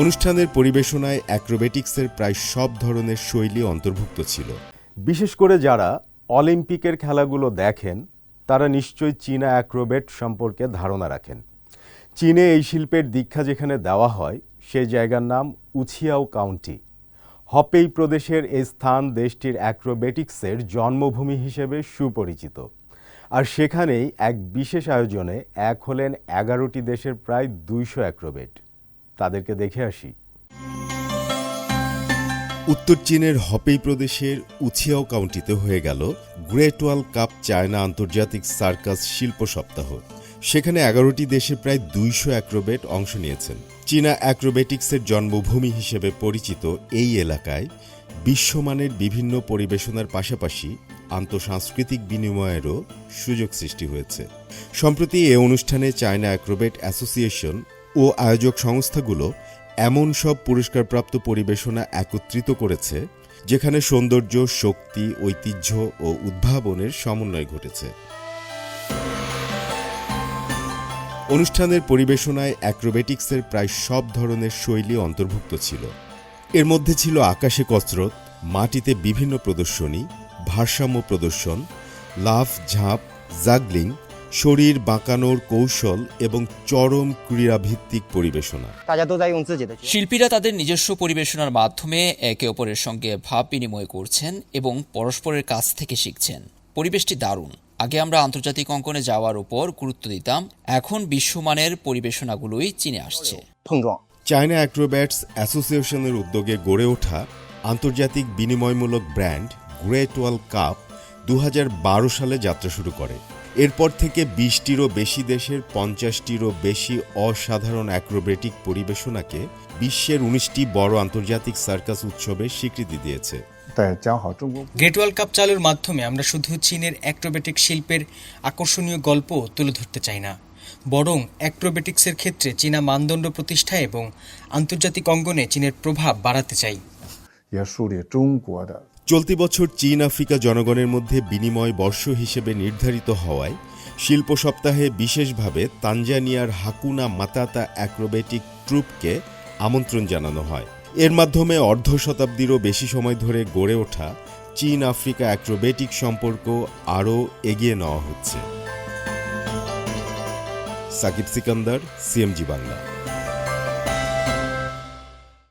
অনুষ্ঠানের পরিবেশনায় অ্যাক্রোবেটিক্সের প্রায় সব ধরনের শৈলী অন্তর্ভুক্ত ছিল। বিশেষ করে যারা অলিম্পিকের খেলাগুলো দেখেন তারা নিশ্চয়ই চীনা অ্যাক্রোবেট সম্পর্কে ধারণা রাখেন। চীনে এই শিল্পের দীক্ষা যেখানে দেওয়া হয় সেই জায়গার নাম উচিয়াও কাউন্টি। হপেই প্রদেশের এই স্থান দেশটির অ্যাক্রোবেটিক্সের জন্মভূমি হিসেবে সুপরিচিত। আর সেখানেই এক বিশেষ আয়োজনে এক হলেন 11টি দেশের প্রায় 200 অ্যাক্রোবেট। তাদেরকে দেখে আসি। উত্তর চীনের হপেই প্রদেশের উচিয়াও কাউন্টিতে হয়ে গেল গ্রেট ওয়াল কাপ চায়না আন্তর্জাতিক সার্কাস শিল্প সপ্তাহ। সেখানে 11টি দেশের প্রায় 200 অ্যাক্রোবেট অংশ নিয়েছেন। চীনা অ্যাক্রোবেটিক্সের জন্মভূমি হিসেবে পরিচিত এই এলাকায় বিশ্বমানের বিভিন্ন পরিবেশনার পাশাপাশি আন্তঃসাংস্কৃতিক বিনিময়েরও সুযোগ সৃষ্টি হয়েছে। সম্প্রতি এ অনুষ্ঠানে চায়না অ্যাক্রোবেট অ্যাসোসিয়েশন ও আয়োজক সংস্থাগুলো এমন সব পুরস্কারপ্রাপ্ত পরিবেশনা একত্রিত করেছে যেখানে সৌন্দর্য, শক্তি, ঐতিহ্য ও উদ্ভাবনের সমন্বয় ঘটেছে। অনুষ্ঠানের পরিবেশনায় অ্যাক্রোবেটিক্সের প্রায় সব ধরনের শৈলী অন্তর্ভুক্ত ছিল। এর মধ্যে ছিল আকাশে কসরত, মাটিতে বিভিন্ন প্রদর্শনী, ভারসাম্য প্রদর্শন, লাফ, ঝাঁপ, জাগলিং, শরীর বাঁকানোর কৌশল এবং চরম ক্রীড়াভিত্তিক পরিবেশনা। শিল্পীরা তাদের নিজস্ব পরিবেশনার মাধ্যমে একে অপরের সঙ্গে ভাব বিনিময় করছেন এবং পরস্পরের কাছ থেকে শিখছেন। পরিবেশটি দারুণ। আগে আমরা আন্তর্জাতিক অঙ্গনে যাওয়ার উপর গুরুত্ব দিতাম, এখন বিশ্বমানের পরিবেশনাগুলোই চীনে আসছে। চায়না অ্যাক্রোব্যাটস অ্যাসোসিয়েশনের উদ্যোগে গড়ে ওঠা আন্তর্জাতিক বিনিময়মূলক ব্র্যান্ড গ্রেট ওয়াল কাপ 2012 সালে যাত্রা শুরু করে। এরপর থেকে 20টিরও বেশি দেশের 50টিরও বেশি অসাধারণ অ্যাক্রোবেটিক পরিবেশনাকে বিশ্বের 19টি বড় আন্তর্জাতিক সার্কাস উৎসবে স্বীকৃতি দিয়েছে। গ্রেট ওয়াল কাপ চালুর মাধ্যমে আমরা শুধু চীনের অ্যাক্রোবেটিক শিল্পের আকর্ষণীয় গল্প তুলে ধরতে চাই না, বরং অ্যাক্রোবেটিক্সের ক্ষেত্রে চীনা মানদণ্ড প্রতিষ্ঠা এবং আন্তর্জাতিক অঙ্গনে চীনের প্রভাব বাড়াতে চাই। চলতি বছর চীন আফ্রিকা জনগণের মধ্যে বিনিময় বর্ষ হিসেবে নির্ধারিত হওয়ায় শিল্প সপ্তাহে বিশেষভাবে তানজানিয়ার হাকুনা মাতাতা অ্যাক্রোবেটিক ট্রুপকে আমন্ত্রণ জানানো হয়। এর মাধ্যমে অর্ধ শতাব্দীরও বেশি সময় ধরে গড়ে ওঠা চীন আফ্রিকা অ্যাক্রোবেটিক সম্পর্ক আরও এগিয়ে নেওয়া হচ্ছে। সাকিব সিকান্দার, সিএমজি বাংলা।